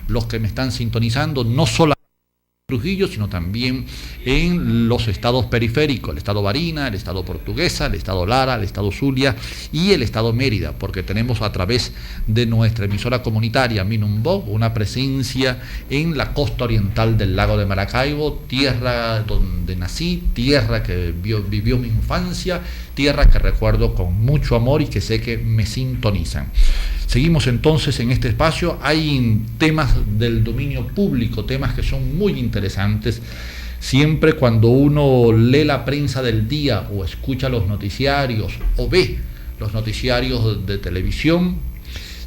los que me están sintonizando, no solo Trujillo, sino también en los estados periféricos, el estado Barinas, el estado Portuguesa, el estado Lara, el estado Zulia y el estado Mérida, porque tenemos a través de nuestra emisora comunitaria Minumbó una presencia en la costa oriental del lago de Maracaibo, tierra donde nací, tierra que vivió mi infancia, tierra que recuerdo con mucho amor y que sé que me sintonizan. Seguimos entonces en este espacio. Hay temas del dominio público, temas que son muy interesantes. Siempre cuando uno lee la prensa del día o escucha los noticiarios o ve los noticiarios de televisión,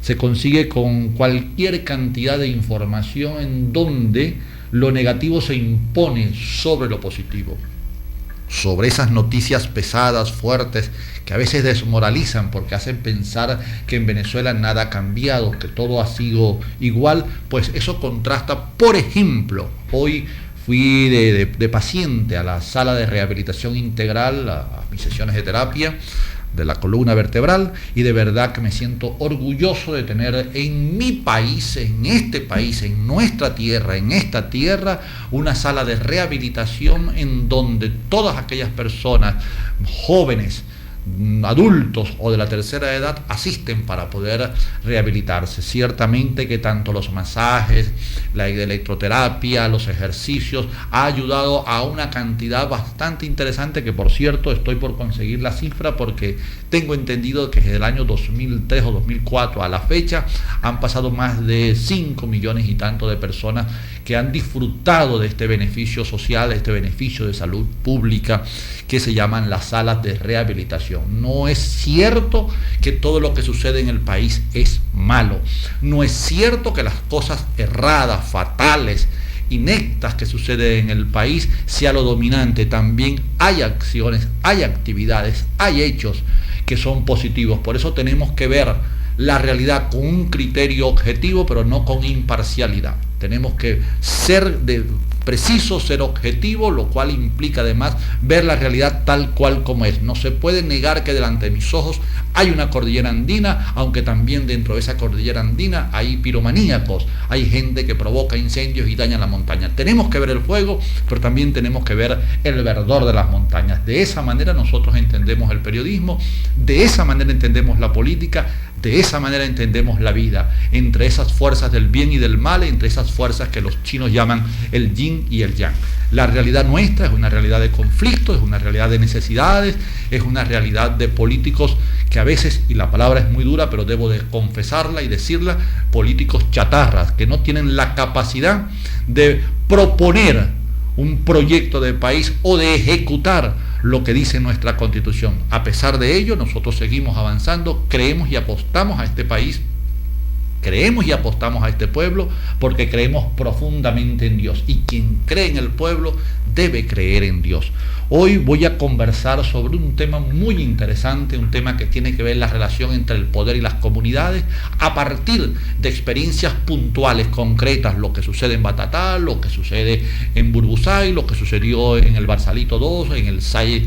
se consigue con cualquier cantidad de información en donde lo negativo se impone sobre lo positivo, sobre esas noticias pesadas, fuertes, que a veces desmoralizan porque hacen pensar que en Venezuela nada ha cambiado, que todo ha sido igual. Pues eso contrasta. Por ejemplo, hoy fui de paciente a la sala de rehabilitación integral, a mis sesiones de terapia de la columna vertebral, y de verdad que me siento orgulloso de tener en mi país, en este país, en nuestra tierra, en esta tierra, una sala de rehabilitación en donde todas aquellas personas jóvenes, adultos o de la tercera edad asisten para poder rehabilitarse. Ciertamente que tanto los masajes, la electroterapia, los ejercicios ha ayudado a una cantidad bastante interesante, que por cierto estoy por conseguir la cifra porque tengo entendido que desde el año 2003 o 2004 a la fecha han pasado más de 5 millones y tanto de personas que han disfrutado de este beneficio social, este beneficio de salud pública que se llaman las salas de rehabilitación. No es cierto que todo lo que sucede en el país es malo. No es cierto que las cosas erradas, fatales, ineptas que suceden en el país sea lo dominante. También hay acciones, hay actividades, hay hechos que son positivos. Por eso tenemos que ver la realidad con un criterio objetivo, pero no con imparcialidad. Tenemos que ser preciso, ser objetivo, lo cual implica además ver la realidad tal cual como es. No se puede negar que delante de mis ojos hay una cordillera andina, aunque también dentro de esa cordillera andina hay piromaníacos, hay gente que provoca incendios y daña la montaña. Tenemos que ver el fuego, pero también tenemos que ver el verdor de las montañas. De esa manera nosotros entendemos el periodismo, de esa manera entendemos la política, de esa manera entendemos la vida, entre esas fuerzas del bien y del mal, entre esas fuerzas que los chinos llaman el yin y el yang. La realidad nuestra es una realidad de conflictos, es una realidad de necesidades, es una realidad de políticos que a veces, y la palabra es muy dura, pero debo de confesarla y decirla, políticos chatarras, que no tienen la capacidad de proponer un proyecto de país o de ejecutar lo que dice nuestra Constitución. A pesar de ello, nosotros seguimos avanzando, creemos y apostamos a este país, creemos y apostamos a este pueblo, porque creemos profundamente en Dios. Y quien cree en el pueblo debe creer en Dios. Hoy voy a conversar sobre un tema muy interesante, un tema que tiene que ver la relación entre el poder y las comunidades, a partir de experiencias puntuales, concretas, lo que sucede en Batatá, lo que sucede en Burbusay, lo que sucedió en el Barsalito 2, en el SAI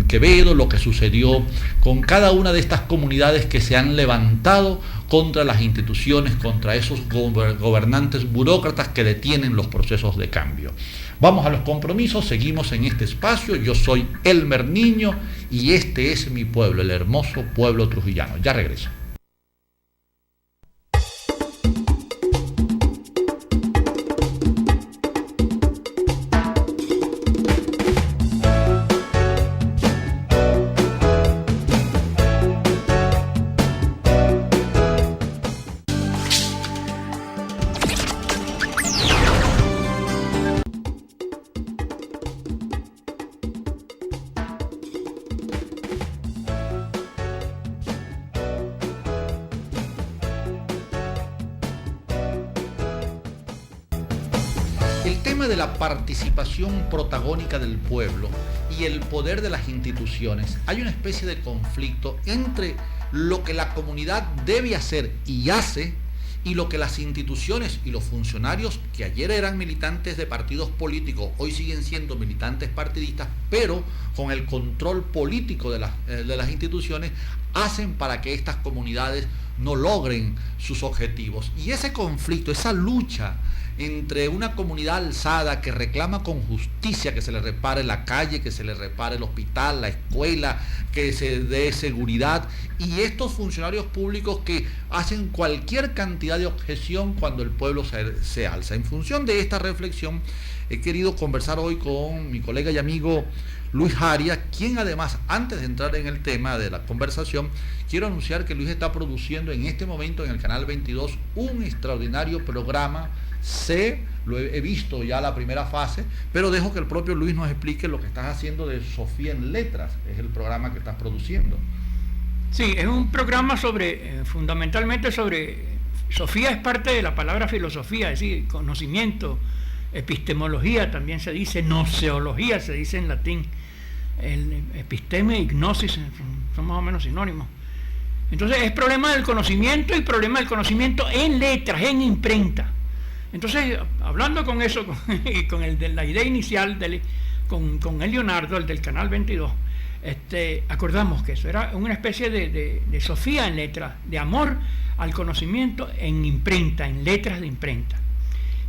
Quevedo, lo que sucedió con cada una de estas comunidades que se han levantado contra las instituciones, contra esos gobernantes burócratas que detienen los procesos de cambio. Vamos a los compromisos, seguimos en este espacio. Yo soy Elmer Niño y este es mi pueblo, el hermoso pueblo trujillano. Ya regreso. El tema de la participación protagónica del pueblo y el poder de las instituciones. Hay una especie de conflicto entre lo que la comunidad debe hacer y hace y lo que las instituciones y los funcionarios, que ayer eran militantes de partidos políticos, hoy siguen siendo militantes partidistas, pero con el control político de las instituciones, hacen para que estas comunidades no logren sus objetivos. Y ese conflicto, esa lucha entre una comunidad alzada que reclama con justicia que se le repare la calle, que se le repare el hospital, la escuela, que se dé seguridad, y estos funcionarios públicos que hacen cualquier cantidad de objeción cuando el pueblo se alza. En función de esta reflexión, he querido conversar hoy con mi colega y amigo Luis Arias, quien además, antes de entrar en el tema de la conversación, quiero anunciar que Luis está produciendo en este momento en el Canal 22 un extraordinario programa. Lo he visto ya la primera fase, pero dejo que el propio Luis nos explique lo que estás haciendo de Sofía en Letras, es el programa que estás produciendo. Sí, es un programa fundamentalmente sobre, Sofía es parte de la palabra filosofía, es decir, conocimiento, epistemología también se dice, gnoseología se dice en latín, el episteme y gnosis son más o menos sinónimos. Entonces es problema del conocimiento y problema del conocimiento en letras, en imprenta. Entonces, hablando con eso y con el de la idea inicial con el Leonardo, el del Canal 22, acordamos que eso era una especie de Sofía en letras, de amor al conocimiento en imprenta, en letras de imprenta.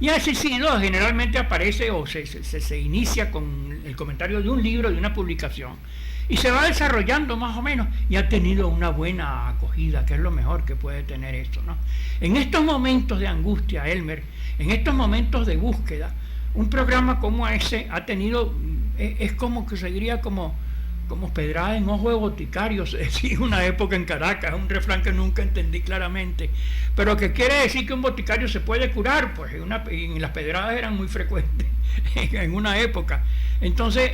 Y así generalmente aparece o se inicia con el comentario de un libro, de una publicación, y se va desarrollando más o menos, y ha tenido una buena acogida, que es lo mejor que puede tener esto, ¿no? En estos momentos de angustia, Elmer, en estos momentos de búsqueda, un programa como ese ha tenido, es como que seguiría como pedrada en ojo de boticario, se decía una época en Caracas, un refrán que nunca entendí claramente, pero que quiere decir que un boticario se puede curar, pues y las pedradas eran muy frecuentes en una época. Entonces,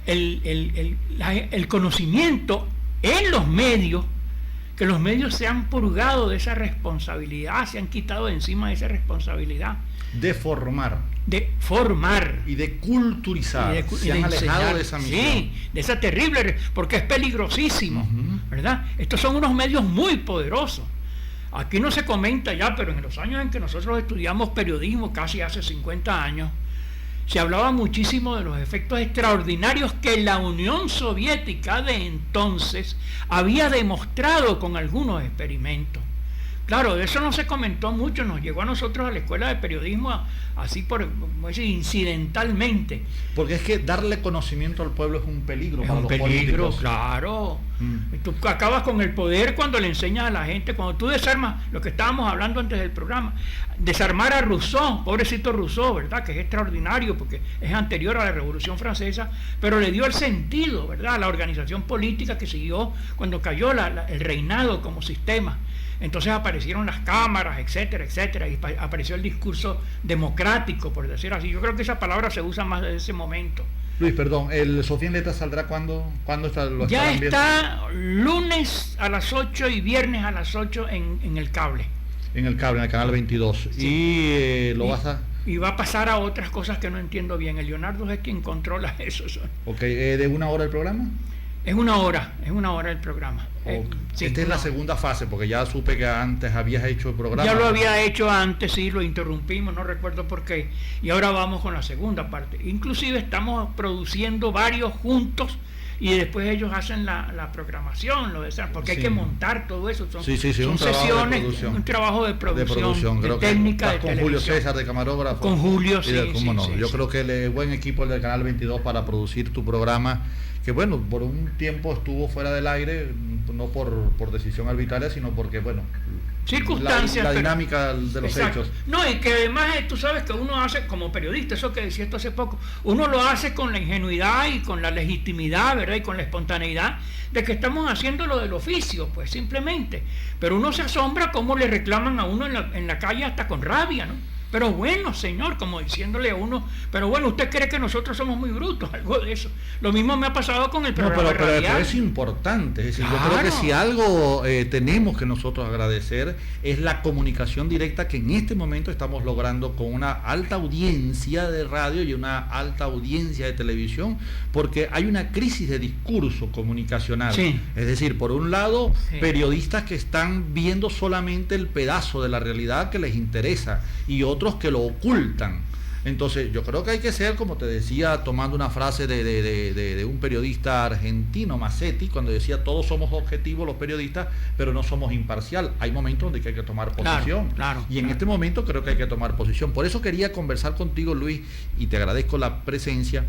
el conocimiento en los medios, que los medios se han purgado de esa responsabilidad, se han quitado de encima de esa responsabilidad. De formar y de culturizar, se han alejado de esa misión. Sí, de esa terrible, porque es peligrosísimo, ¿verdad? Estos son unos medios muy poderosos. Aquí no se comenta ya, pero en los años en que nosotros estudiamos periodismo, casi hace 50 años, se hablaba muchísimo de los efectos extraordinarios que la Unión Soviética de entonces había demostrado con algunos experimentos. Claro, de eso no se comentó mucho, nos llegó a nosotros a la escuela de periodismo así incidentalmente. Porque es que darle conocimiento al pueblo es un peligro para los políticos. Es un peligro, claro. Tú acabas con el poder cuando le enseñas a la gente, cuando tú desarmas, lo que estábamos hablando antes del programa, desarmar a Rousseau, pobrecito Rousseau, ¿verdad? Que es extraordinario porque es anterior a la Revolución Francesa, pero le dio el sentido, ¿verdad? A la organización política que siguió cuando cayó el reinado como sistema. Entonces aparecieron las cámaras, etcétera, etcétera, y apareció el discurso democrático, por decir así. Yo creo que esa palabra se usa más desde ese momento. Luis, perdón, ¿el Sofía en Letras saldrá cuándo está? Ya está lunes a las 8 y viernes a las 8 en el cable. En el cable, en el Canal 22. Sí. Y va a pasar a otras cosas que no entiendo bien. El Leonardo es quien controla eso. Ok, ¿de una hora el programa? Es una hora el programa. Sí, esta es la segunda fase, porque ya supe que antes habías hecho el programa. Ya lo había hecho antes, sí, lo interrumpimos, no recuerdo por qué. Y ahora vamos con la segunda parte. Inclusive estamos produciendo varios juntos y después ellos hacen la programación, porque hay que montar todo eso. Son sesiones, un trabajo de producción, de técnica, de con televisión. Julio César, de camarógrafo. Con Julio, Yo creo que el buen equipo del Canal 22 para producir tu programa, que bueno, por un tiempo estuvo fuera del aire, no por decisión arbitraria, sino porque, bueno, circunstancias, la dinámica de los hechos. No, y que además tú sabes que uno hace como periodista, eso que decía esto hace poco, uno lo hace con la ingenuidad y con la legitimidad, ¿verdad? Y con la espontaneidad de que estamos haciendo lo del oficio, pues simplemente. Pero uno se asombra cómo le reclaman a uno en la calle hasta con rabia, ¿no? Pero bueno, señor, como diciéndole a uno, pero bueno, usted cree que nosotros somos muy brutos, algo de eso. Lo mismo me ha pasado con el programa radial. Pero es importante, es decir, claro. Yo creo que si algo tenemos que nosotros agradecer es la comunicación directa que en este momento estamos logrando con una alta audiencia de radio y una alta audiencia de televisión, porque hay una crisis de discurso comunicacional. Sí. Es decir, por un lado, periodistas que están viendo solamente el pedazo de la realidad que les interesa y otros que lo ocultan. Entonces, yo creo que hay que ser, como te decía, tomando una frase de un periodista argentino, Massetti, cuando decía, todos somos objetivos los periodistas, pero no somos imparcial. Hay momentos donde hay que tomar posición. Y en este momento creo que hay que tomar posición. Por eso quería conversar contigo, Luis, y te agradezco la presencia.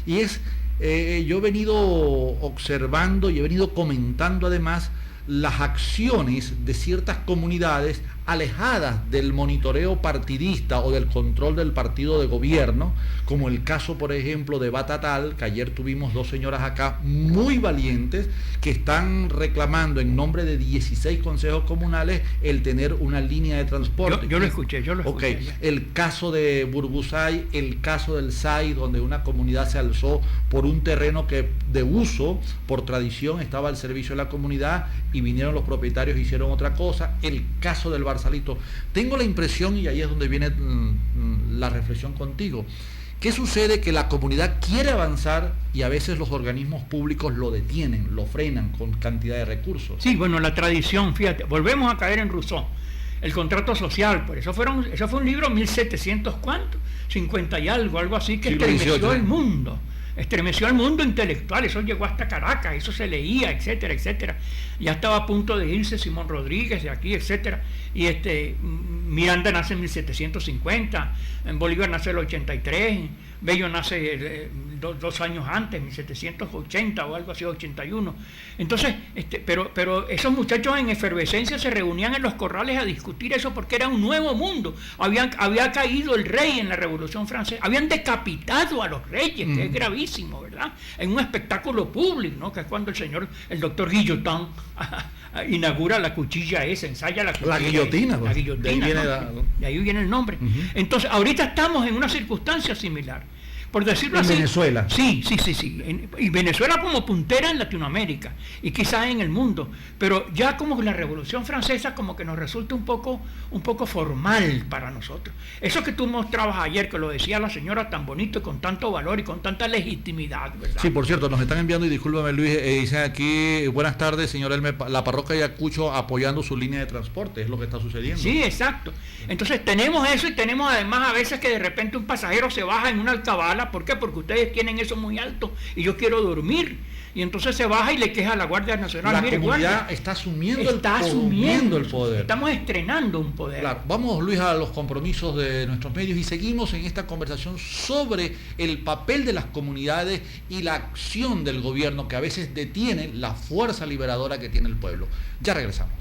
Y es, yo he venido observando y he venido comentando además las acciones de ciertas comunidades alejadas del monitoreo partidista o del control del partido de gobierno, como el caso, por ejemplo, de Batatal, que ayer tuvimos dos señoras acá muy valientes que están reclamando en nombre de 16 consejos comunales el tener una línea de transporte. Yo lo escuché. Okay. El caso de Burgusay, el caso del SAI, donde una comunidad se alzó por un terreno que de uso, por tradición, estaba al servicio de la comunidad y vinieron los propietarios y hicieron otra cosa. El caso del Barsalito. Tengo la impresión, y ahí es donde viene la reflexión contigo, ¿qué sucede? Que la comunidad quiere avanzar y a veces los organismos públicos lo detienen, lo frenan con cantidad de recursos. Sí, bueno, la tradición, fíjate, volvemos a caer en Rousseau, el contrato social, por eso fue un libro 1700 ¿cuánto? 50 y algo así, que estremeció el mundo. Estremeció al mundo intelectual, eso llegó hasta Caracas, eso se leía, etcétera, etcétera. Ya estaba a punto de irse Simón Rodríguez de aquí, etcétera. Y Miranda nace en 1750, en Bolívar nace en el 83, Bello nace 2 años antes, 1780 o algo así, 81. Entonces, pero esos muchachos en efervescencia se reunían en los corrales a discutir eso porque era un nuevo mundo. Había caído el rey en la Revolución Francesa, habían decapitado a los reyes, que es gravísimo, ¿verdad? En un espectáculo público, ¿no? Que es cuando el doctor Guillotin inaugura la cuchilla esa, ensaya la cuchilla. La guillotina. La guillotina, de ahí viene el nombre. Entonces, ahorita estamos en una circunstancia similar. Por decirlo así. En Venezuela. Sí. Y Venezuela como puntera en Latinoamérica y quizás en el mundo. Pero ya como la Revolución Francesa como que nos resulta un poco formal para nosotros. Eso que tú mostrabas ayer, que lo decía la señora tan bonito y con tanto valor y con tanta legitimidad, ¿verdad? Sí, por cierto, nos están enviando, y discúlpame Luis, dicen aquí, buenas tardes, señor Elmer, la parroquia de Ayacucho apoyando su línea de transporte, es lo que está sucediendo. Sí, exacto. Entonces tenemos eso y tenemos además a veces que de repente un pasajero se baja en una alcabala. ¿Por qué? Porque ustedes tienen eso muy alto y yo quiero dormir. Y entonces se baja y le queja a la Guardia Nacional. La comunidad está asumiendo el poder. Estamos estrenando un poder. Claro. Vamos, Luis, a los compromisos de nuestros medios y seguimos en esta conversación sobre el papel de las comunidades y la acción del gobierno que a veces detiene la fuerza liberadora que tiene el pueblo. Ya regresamos.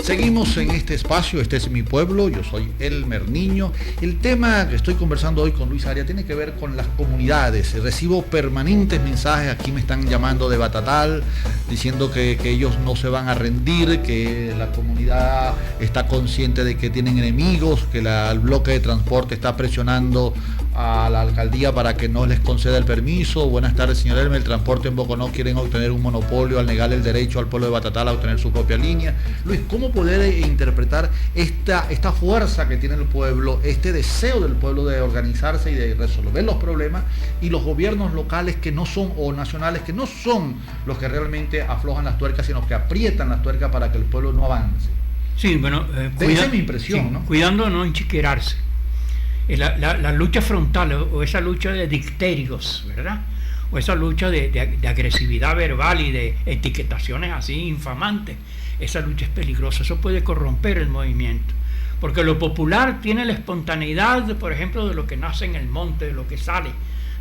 Seguimos en este espacio, este es mi pueblo, yo soy Elmer Niño. El tema que estoy conversando hoy con Luis Arias tiene que ver con las comunidades. Recibo permanentes mensajes, aquí me están llamando de Batatal, diciendo que ellos no se van a rendir, que la comunidad está consciente de que tienen enemigos, que el bloque de transporte está presionando a la alcaldía para que no les conceda el permiso. Buenas tardes, señor Elmer. El transporte en Boconó quieren obtener un monopolio al negarle el derecho al pueblo de Batatal a obtener su propia línea. Luis, ¿cómo poder interpretar esta fuerza que tiene el pueblo, este deseo del pueblo de organizarse y de resolver los problemas, y los gobiernos locales que no son, o nacionales que no son los que realmente aflojan las tuercas, sino que aprietan las tuercas para que el pueblo no avance? Sí, bueno, esa es mi impresión, sí, ¿no? Cuidando de no enchiquerarse. La lucha frontal o esa lucha de dictérigos, ¿verdad? O esa lucha de agresividad verbal y de etiquetaciones así infamantes, esa lucha es peligrosa, eso puede corromper el movimiento, porque lo popular tiene la espontaneidad, por ejemplo, de lo que nace en el monte, de lo que sale.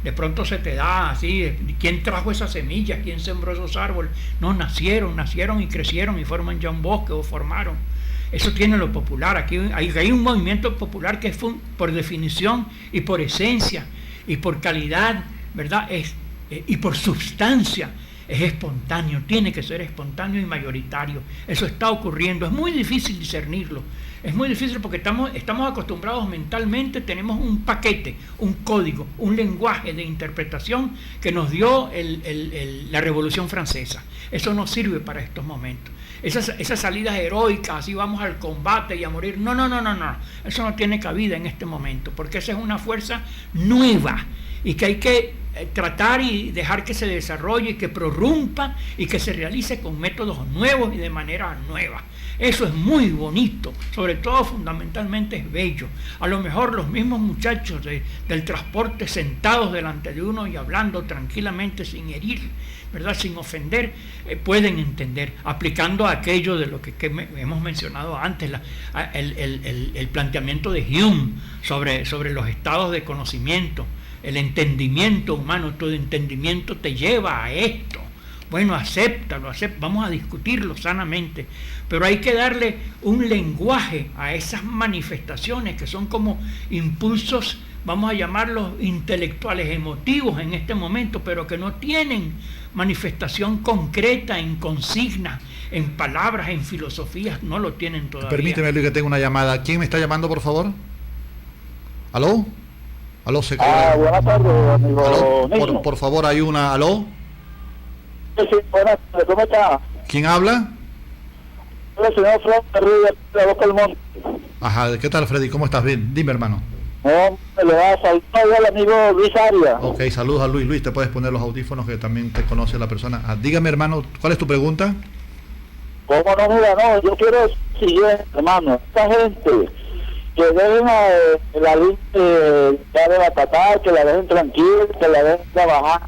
De pronto se te da así, ¿quién trajo esas semillas? ¿Quién sembró esos árboles? No, nacieron y crecieron y forman ya un bosque o formaron. Eso tiene lo popular. Aquí hay un movimiento popular que es por definición y por esencia y por calidad, ¿verdad? Y por sustancia, es espontáneo, tiene que ser espontáneo y mayoritario. Eso está ocurriendo, es muy difícil discernirlo, es muy difícil porque estamos acostumbrados mentalmente, tenemos un paquete, un código, un lenguaje de interpretación que nos dio la Revolución Francesa. Eso no sirve para estos momentos. Esas salidas heroicas, así vamos al combate y a morir, no, eso no tiene cabida en este momento, porque esa es una fuerza nueva y que hay que tratar y dejar que se desarrolle, que prorrumpa y que se realice con métodos nuevos y de manera nueva. Eso es muy bonito, sobre todo fundamentalmente es bello. A lo mejor los mismos muchachos del transporte sentados delante de uno y hablando tranquilamente sin herir, ¿verdad?, sin ofender, pueden entender, aplicando aquello de lo que hemos mencionado antes, el planteamiento de Hume sobre los estados de conocimiento, el entendimiento humano. Tu entendimiento te lleva a esto. Bueno, acéptalo, vamos a discutirlo sanamente, pero hay que darle un lenguaje a esas manifestaciones que son como impulsos, vamos a llamarlos intelectuales, emotivos en este momento, pero que no tienen manifestación concreta en consignas, en palabras, en filosofías, no lo tienen todavía. Permíteme, Luis, que tengo una llamada. ¿Quién me está llamando, por favor? ¿Aló? ¿Aló? Buenas tardes, amigo. ¿Aló? Por favor, hay una... ¿Aló? Sí, buenas tardes, ¿cómo está? ¿Quién habla? El señor Freddy de la Boca del Monte. Ajá, ¿qué tal, Freddy? ¿Cómo estás? Bien, dime, hermano. Le va a saludar al amigo Luis Arias. Ok, saludos a Luis. Luis, te puedes poner los audífonos que también te conoce la persona. Dígame, hermano, ¿cuál es tu pregunta? ¿Cómo no? Mira, no, yo quiero decir, siguiente, hermano, esta gente que dejen la lista de Batatal, que la dejen tranquila, que la dejen trabajar.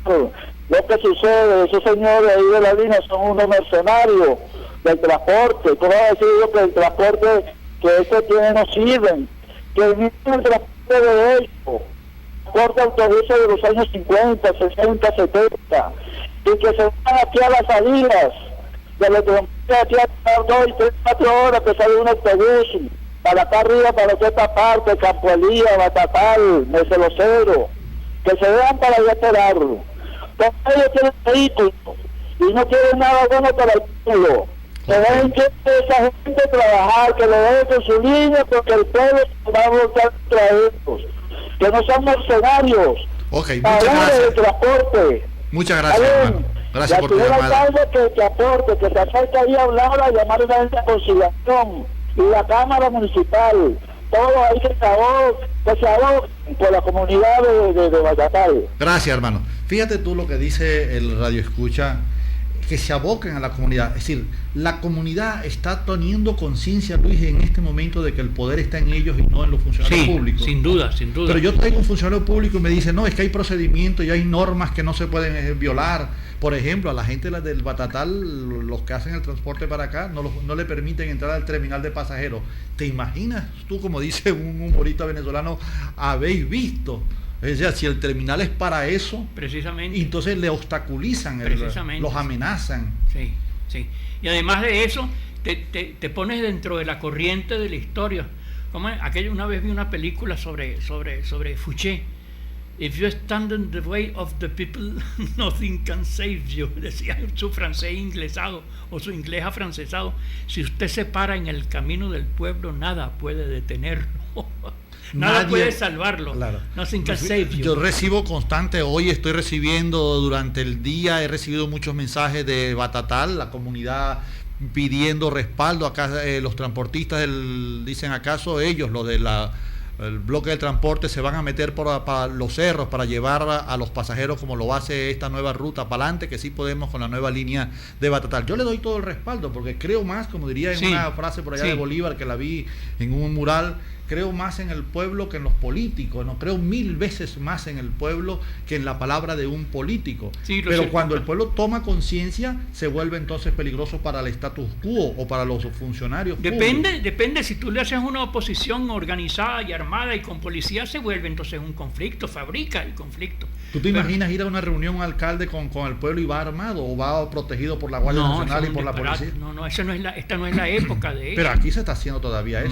Lo que sucede, esos señores ahí de la línea son unos mercenarios del transporte. ¿Cómo va a decir yo que el transporte que este tiene no sirven? Que el transporte de ellos, transporte autobuses de los años 50, 60, 70, y que se van aquí a las salidas de los transportes aquí a 2, 3, 4 horas que sale un autobús para acá arriba, para esta parte, Campo Elías, Batatal, Meselocero, que se vean para allá esperarlo. Ellos tienen vehículos y no quieren nada bueno para el pueblo. Que dejen que esa gente trabajar, que lo dejen con su línea, porque el pueblo se va a volcar contra ellos. Que no sean mercenarios. Ok, muchas gracias. Del transporte. Muchas gracias, hermano. Gracias por tu llamada. Que aporte, que se acerque ahí a hablar, a llamar a una gente a conciliación. Y la Cámara Municipal. Todo ahí que se ahogue por la comunidad de Batatal. Gracias, hermano. Fíjate tú lo que dice el radio escucha, que se aboquen a la comunidad. Es decir, la comunidad está teniendo conciencia, Luis, en este momento de que el poder está en ellos y no en los funcionarios públicos. Sin duda. Pero yo traigo un funcionario público y me dice, no, es que hay procedimientos y hay normas que no se pueden violar. Por ejemplo, a la gente del Batatal, los que hacen el transporte para acá, no le permiten entrar al terminal de pasajeros. ¿Te imaginas tú, como dice un humorista venezolano, habéis visto? O sea, si el terminal es para eso, precisamente, entonces le obstaculizan, los amenazan. Sí. Y además de eso, te pones dentro de la corriente de la historia. Una vez vi una película sobre Fouché. If you stand in the way of the people, nothing can save you. Decía su francés inglesado o su inglés afrancesado. Si usted se para en el camino del pueblo, nada puede detenerlo. Nada puede salvarlo. Claro. Nothing can save you. Yo recibo hoy estoy recibiendo durante el día, he recibido muchos mensajes de Batatal, la comunidad pidiendo respaldo. Acá los transportistas dicen, ¿acaso ellos, los de el bloque del transporte, se van a meter para los cerros para llevar a los pasajeros como lo hace esta nueva ruta para adelante, que sí podemos con la nueva línea de Batatal? Yo le doy todo el respaldo porque creo más, como diría en una frase por allá de Bolívar que la vi en un mural, creo más en el pueblo que en los políticos, no creo 1000 veces más en el pueblo que en la palabra de un político. Pero cuando el pueblo toma conciencia, se vuelve entonces peligroso para el status quo o para los funcionarios públicos. Depende, si tú le haces una oposición organizada y armada y con policía, se vuelve entonces un conflicto, fabrica el conflicto. ¿Tú te imaginas ir a una reunión un alcalde con el pueblo y va armado o va protegido por la Guardia Nacional y por la policía? No, esta no es la época de eso. Pero aquí se está haciendo todavía eso.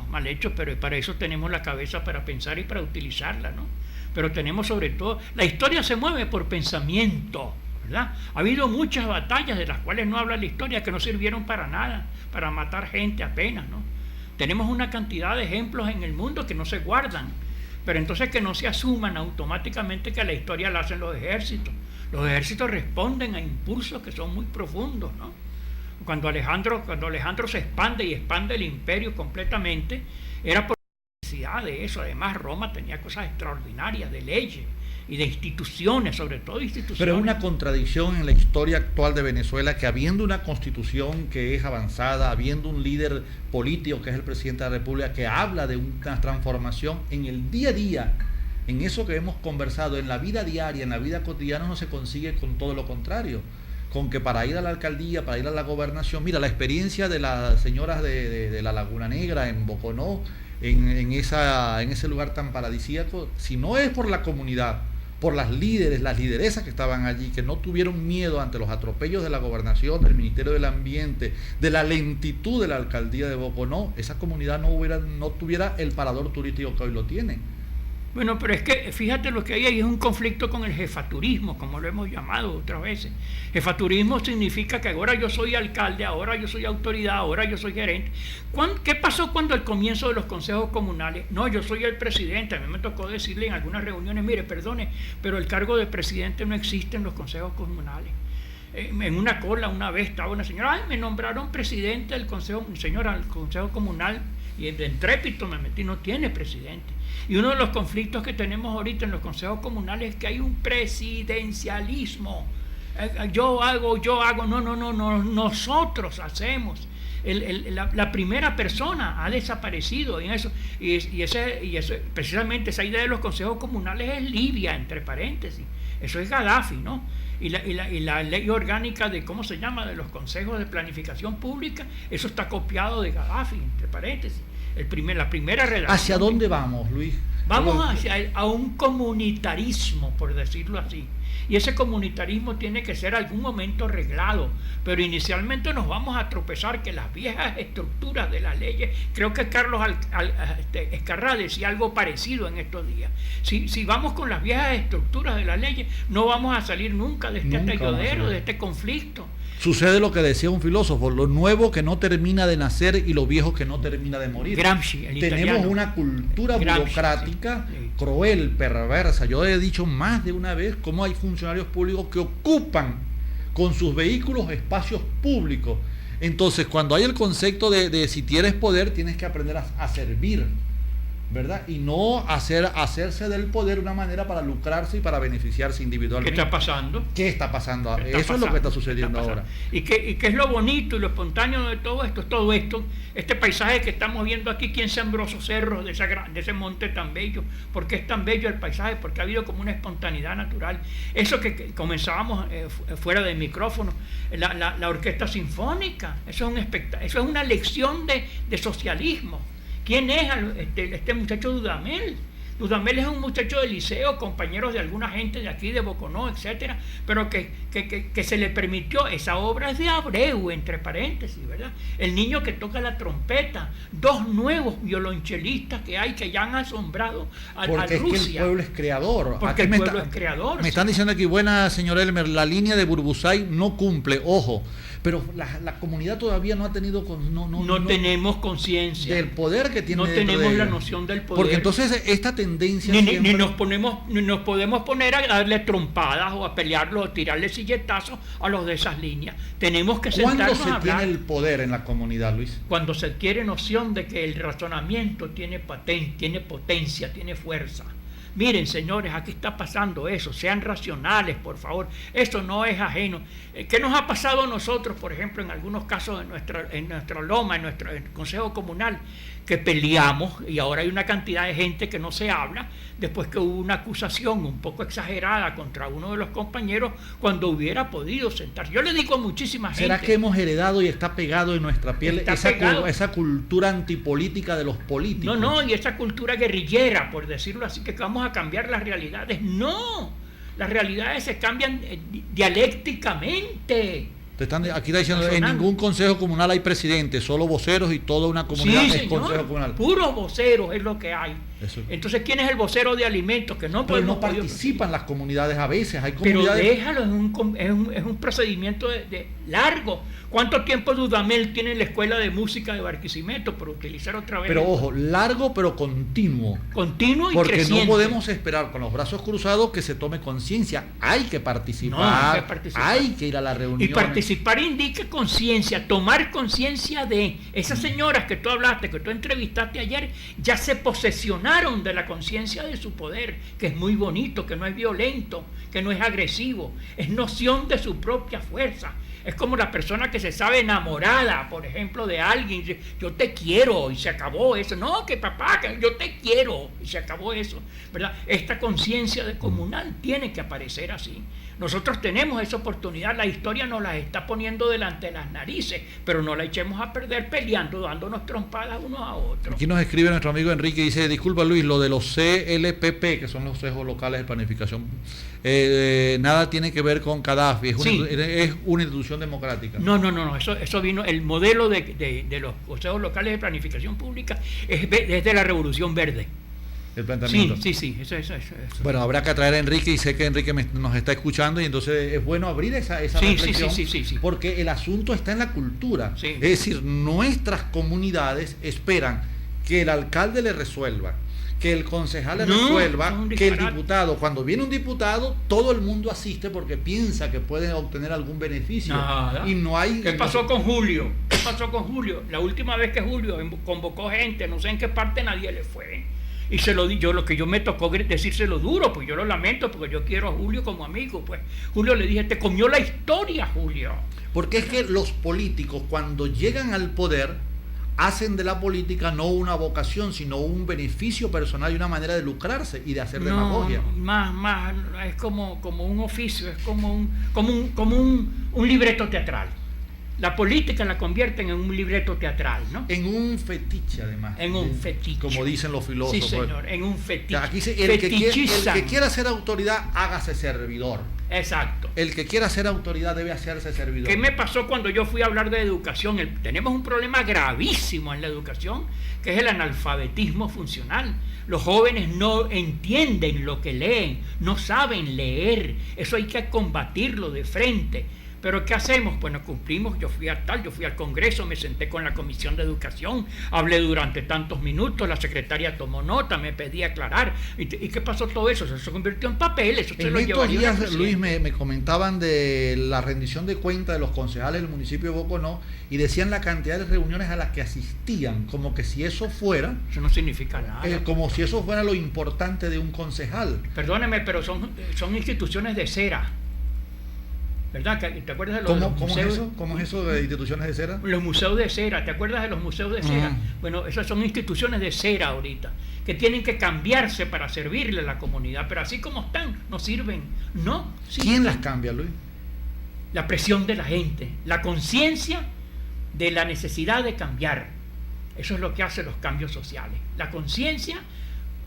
Mal hecho, pero para eso tenemos la cabeza para pensar y para utilizarla, ¿no? Pero tenemos sobre todo, la historia se mueve por pensamiento, ¿verdad? Ha habido muchas batallas de las cuales no habla la historia, que no sirvieron para nada, para matar gente apenas, ¿no? Tenemos una cantidad de ejemplos en el mundo que no se guardan, pero entonces que no se asuman automáticamente que la historia la hacen los ejércitos. Los ejércitos responden a impulsos que son muy profundos, ¿no? Cuando Alejandro se expande y expande el imperio completamente, era por necesidad de eso. Además, Roma tenía cosas extraordinarias de leyes y de instituciones, sobre todo instituciones. Pero es una contradicción en la historia actual de Venezuela que, habiendo una constitución que es avanzada, habiendo un líder político que es el presidente de la República que habla de una transformación, en el día a día, en eso que hemos conversado, en la vida diaria, en la vida cotidiana, no se consigue con todo lo contrario. Con que para ir a la alcaldía, para ir a la gobernación, mira, la experiencia de las señoras de la Laguna Negra, en Boconó, en ese lugar tan paradisíaco, si no es por la comunidad, por las lideresas que estaban allí, que no tuvieron miedo ante los atropellos de la gobernación, del Ministerio del Ambiente, de la lentitud de la alcaldía de Boconó, esa comunidad no tuviera el parador turístico que hoy lo tiene. Bueno, pero es que fíjate lo que hay ahí, es un conflicto con el jefaturismo, como lo hemos llamado otras veces. Jefaturismo significa que ahora yo soy alcalde, ahora yo soy autoridad, ahora yo soy gerente. ¿Qué pasó cuando al comienzo de los consejos comunales? No, yo soy el presidente. A mí me tocó decirle en algunas reuniones, mire, perdone, pero el cargo de presidente no existe en los consejos comunales. En una cola una vez estaba una señora, ay, me nombraron presidente del consejo, señora, el consejo comunal, y de entrépito me metí, no tiene presidente. Y uno de los conflictos que tenemos ahorita en los consejos comunales es que hay un presidencialismo. Yo hago, no, nosotros hacemos. La primera persona ha desaparecido en eso, y ese, precisamente esa idea de los consejos comunales es Libia, entre paréntesis. Eso es Gaddafi, ¿no? Y la ley orgánica de, ¿cómo se llama?, de los consejos de planificación pública, eso está copiado de Gaddafi, entre paréntesis. La primera redacción. ¿Hacia dónde vamos, Luis? Vamos a un comunitarismo, por decirlo así. Y ese comunitarismo tiene que ser algún momento reglado, pero inicialmente nos vamos a tropezar que las viejas estructuras de las leyes, creo que Carlos Escarrá decía algo parecido en estos días. Si vamos con las viejas estructuras de las leyes, no vamos a salir nunca de este atolladero, de este conflicto. Sucede lo que decía un filósofo, lo nuevo que no termina de nacer y lo viejo que no termina de morir. Gramsci, el Tenemos italiano. Una cultura burocrática, sí. Cruel, perversa. Yo he dicho más de una vez cómo hay funcionarios públicos que ocupan con sus vehículos espacios públicos. Entonces, cuando hay el concepto de si tienes poder, tienes que aprender a servir, ¿verdad? Y no hacerse del poder una manera para lucrarse y para beneficiarse individualmente. ¿Qué está pasando? ¿Qué está pasando? Eso es lo que está sucediendo ahora. ¿Y qué es lo bonito y lo espontáneo de todo esto? Es todo esto, este paisaje que estamos viendo aquí. ¿Quién sembró esos cerros de ese monte tan bello? ¿Por qué es tan bello el paisaje? Porque ha habido como una espontaneidad natural. Eso que comenzábamos fuera del micrófono, la orquesta sinfónica, eso es una lección de socialismo. ¿Quién es este muchacho Dudamel? Dudamel es un muchacho de liceo, compañeros de alguna gente de aquí, de Boconó, etcétera, pero que se le permitió, esa obra es de Abreu, entre paréntesis, ¿verdad? El niño que toca la trompeta, 2 nuevos violonchelistas que hay que ya han asombrado a Rusia. Porque es que el pueblo es creador. Porque el pueblo es creador. Me están diciendo aquí, buena señor Elmer, la línea de Burbusay no cumple, ojo, pero la comunidad todavía no ha tenido... No tenemos conciencia del poder que tiene. No tenemos la noción del poder. Porque entonces esta tendencia... Ni nos podemos poner a darle trompadas o a pelearlo o tirarle silletazos a los de esas líneas. Tenemos que sentarnos a hablar. ¿Cuándo se tiene el poder en la comunidad, Luis? Cuando se adquiere noción de que el razonamiento tiene potencia, tiene fuerza. Miren, señores, aquí está pasando eso, sean racionales, por favor, eso no es ajeno. ¿Qué nos ha pasado a nosotros, por ejemplo, en algunos casos en nuestra loma, en nuestro consejo comunal, que peleamos y ahora hay una cantidad de gente que no se habla, después que hubo una acusación un poco exagerada contra uno de los compañeros cuando hubiera podido sentarse? Yo le digo a muchísima gente... ¿Será que hemos heredado y está pegado en nuestra piel esa cultura antipolítica de los políticos? No, y esa cultura guerrillera, por decirlo así, que vamos a cambiar las realidades. No, las realidades se cambian dialécticamente. Aquí está diciendo, en ningún consejo comunal hay presidente, solo voceros y toda una comunidad es consejo comunal. Puros voceros es lo que hay. Eso. Entonces, ¿quién es el vocero de alimentos? Que no Pero podemos... no participan las comunidades a veces, hay Pero comunidades... déjalo, es un procedimiento de largo. ¿Cuánto tiempo Dudamel tiene en la escuela de música de Barquisimeto por utilizar otra vez? Pero ojo, largo pero continuo. Continuo y porque creciente. no podemos esperar con los brazos cruzados que se tome conciencia. Hay que participar, hay que ir a la reunión. Y participar indica conciencia, tomar conciencia de esas señoras que tú hablaste, que tú entrevistaste ayer, ya se posesionaron de la conciencia de su poder, que es muy bonito, que no es violento, que no es agresivo, es noción de su propia fuerza. Es como la persona que se sabe enamorada, por ejemplo, de alguien, dice, yo te quiero y se acabó eso. No, que papá, que yo te quiero y se acabó eso, ¿verdad? Esta conciencia de comunal tiene que aparecer así. Nosotros tenemos esa oportunidad, la historia nos la está poniendo delante de las narices, pero no la echemos a perder peleando, dándonos trompadas unos a otros. Aquí nos escribe nuestro amigo Enrique, dice, disculpa Luis, lo de los CLPP, que son los consejos locales de planificación, nada tiene que ver con Gaddafi, es una institución democrática. No, eso vino, el modelo de los consejos locales de planificación pública es de la Revolución Verde. El planteamiento. Sí, eso. Bueno, habrá que atraer a Enrique y sé que Enrique nos está escuchando y entonces es bueno abrir esa reflexión sí. porque el asunto está en la cultura. Sí. Es decir, nuestras comunidades esperan que el alcalde le resuelva, que el concejal le resuelva, que el diputado, cuando viene un diputado, todo el mundo asiste porque piensa que puede obtener algún beneficio. Nada. Y no hay... ¿Qué pasó con Julio? La última vez que Julio convocó gente, no sé en qué parte, nadie le fue. Y se lo di yo, lo que yo me tocó decírselo duro, pues yo lo lamento porque yo quiero a Julio como amigo. Pues Julio le dije, te comió la historia, Julio. Porque es que los políticos cuando llegan al poder hacen de la política no una vocación, sino un beneficio personal y una manera de lucrarse y de hacer demagogia. Más, es como un oficio, es como un libreto teatral. La política la convierten en un libreto teatral, ¿no? En un fetiche, además. En un fetiche. Como dicen los filósofos. Sí, señor, en un fetiche. Aquí dice, el que quiera ser autoridad, hágase servidor. Exacto. El que quiera ser autoridad debe hacerse servidor. ¿Qué me pasó cuando yo fui a hablar de educación? Tenemos un problema gravísimo en la educación, que es el analfabetismo funcional. Los jóvenes no entienden lo que leen, no saben leer. Eso hay que combatirlo de frente. Pero ¿qué hacemos? Bueno, cumplimos, yo fui al Congreso, me senté con la Comisión de Educación, hablé durante tantos minutos, la secretaria tomó nota, me pedía aclarar. ¿Y qué pasó todo eso? Eso se convirtió en papel, eso se lo llevaría al presidente. Luis, me comentaban de la rendición de cuentas de los concejales del municipio de Boconó y decían la cantidad de reuniones a las que asistían, como que si eso fuera... Eso no significa nada. Como si eso fuera lo importante de un concejal. Perdóneme, pero son instituciones de cera. ¿Verdad? ¿Te acuerdas de los museos? ¿Cómo es eso de instituciones de cera? Los museos de cera, ¿te acuerdas de los museos de cera? Bueno, esas son instituciones de cera ahorita, que tienen que cambiarse para servirle a la comunidad, pero así como están, no sirven. No sirven. ¿Quién las cambia, Luis? La presión de la gente, la conciencia de la necesidad de cambiar. Eso es lo que hace los cambios sociales. La conciencia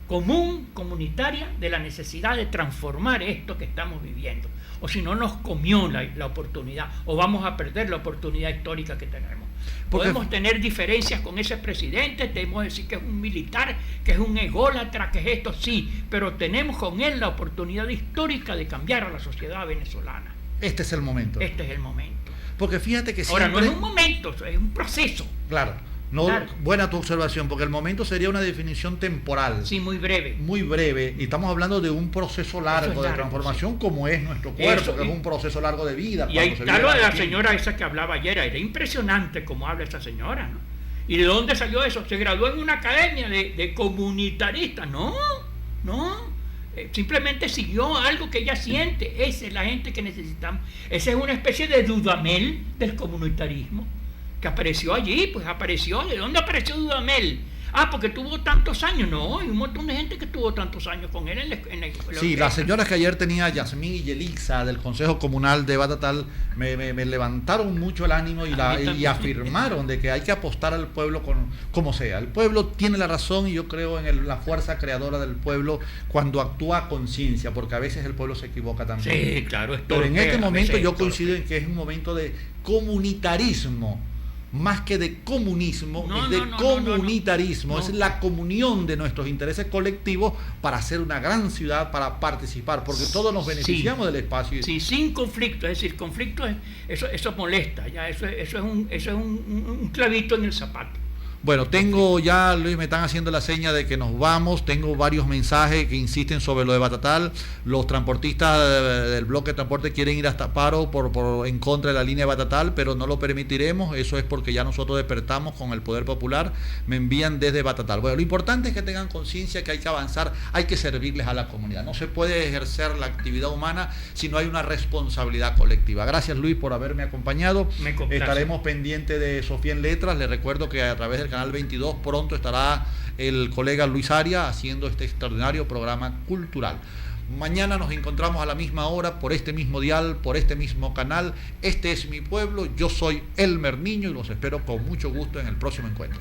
común, comunitaria, de la necesidad de transformar esto que estamos viviendo. O si no, nos comió la oportunidad, o vamos a perder la oportunidad histórica que tenemos. Podemos tener diferencias con ese presidente, podemos decir que es un militar, que es un ególatra, que es esto, sí, pero tenemos con él la oportunidad histórica de cambiar a la sociedad venezolana. Este es el momento. Este es el momento. Porque fíjate que siempre... Ahora, no es un momento, es un proceso. Claro. No, claro. Buena tu observación, porque el momento sería una definición temporal. Sí, muy breve. Muy breve, y estamos hablando de un proceso largo de transformación, sí, como es nuestro cuerpo, que es un proceso largo de vida. Y ahí está lo de la señora esa que hablaba ayer, era impresionante cómo habla esa señora, ¿no? ¿Y de dónde salió eso? ¿Se graduó en una academia de comunitarista? No. Simplemente siguió algo que ella siente. Esa es la gente que necesitamos. Esa es una especie de Dudamel del comunitarismo. Que apareció allí, pues apareció. ¿De dónde apareció Dudamel? Porque tuvo tantos años. No, hay un montón de gente que tuvo tantos años con él en la sí, las señoras que ayer tenía Yasmín y Yelixa del Consejo Comunal de Batatal me levantaron mucho el ánimo y afirmaron de que hay que apostar al pueblo como sea. El pueblo tiene la razón y yo creo en la fuerza creadora del pueblo cuando actúa a conciencia, porque a veces el pueblo se equivoca también. Sí, claro. Pero en este momento yo coincido en que es un momento de comunitarismo, más que de comunismo, No, es de no, no, comunitarismo, no, no. es la comunión de nuestros intereses colectivos para hacer una gran ciudad, para participar, porque todos nos beneficiamos del espacio. Sí, sin conflicto, es decir, conflicto, eso molesta, ya eso es un clavito en el zapato. Bueno, tengo ya, Luis, me están haciendo la seña de que nos vamos, tengo varios mensajes que insisten sobre lo de Batatal, los transportistas del bloque de transporte quieren ir hasta paro en contra de la línea de Batatal, pero no lo permitiremos, eso es porque ya nosotros despertamos con el poder popular, me envían desde Batatal. Bueno, lo importante es que tengan conciencia que hay que avanzar, hay que servirles a la comunidad, no se puede ejercer la actividad humana si no hay una responsabilidad colectiva. Gracias, Luis, por haberme acompañado, estaremos pendientes de Sofía en Letras, les recuerdo que a través del Canal 22 pronto estará el colega Luis Aria haciendo este extraordinario programa cultural. Mañana nos encontramos a la misma hora por este mismo dial, por este mismo canal. Este es mi pueblo, yo soy Elmer Niño y los espero con mucho gusto en el próximo encuentro.